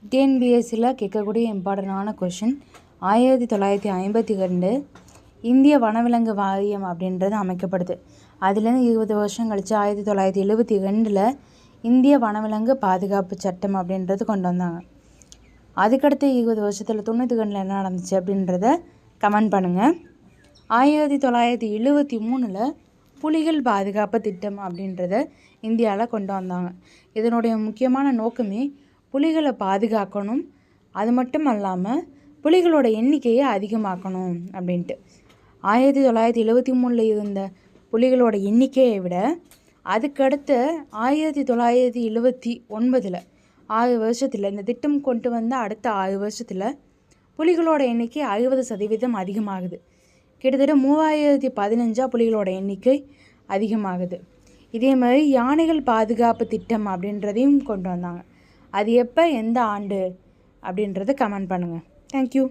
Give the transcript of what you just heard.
டிஎன்பிஎஸ்சியில் கேட்கக்கூடிய இம்பார்ட்டண்டான கொஷின் 1952 இந்திய வனவிலங்கு வாரியம் அப்படின்றது அமைக்கப்படுது. அதுலேருந்து 20 வருஷம் கழித்து 1972 இந்திய வனவிலங்கு பாதுகாப்பு சட்டம் அப்படின்றது கொண்டு வந்தாங்க. அதுக்கடுத்து 20 வருஷத்தில் 92 என்ன நடந்துச்சு அப்படின்றத கமெண்ட் பண்ணுங்கள். 1973 புலிகள் பாதுகாப்பு திட்டம் அப்படின்றத இந்தியாவில் கொண்டு வந்தாங்க. இதனுடைய முக்கியமான நோக்கமே புலிகளை பாதுகாக்கணும், அது மட்டும் அல்லாமல் புலிகளோட எண்ணிக்கையை அதிகமாக்கணும் அப்படின்ட்டு. 1973 இருந்த புலிகளோட எண்ணிக்கையை விட அதுக்கடுத்து 1979 6 வருஷத்தில் இந்த திட்டம் கொண்டு வந்த அடுத்த 6 வருஷத்தில் புலிகளோட எண்ணிக்கை 60% அதிகமாகுது. கிட்டத்தட்ட 3015 புலிகளோட எண்ணிக்கை அதிகமாகுது. இதே மாதிரி யானைகள் பாதுகாப்பு திட்டம் அப்படின்றதையும் கொண்டு வந்தாங்க. அது எப்போ, எந்த ஆண்டு அப்படின்றத கமெண்ட் பண்ணுங்கள். தேங்க்யூ.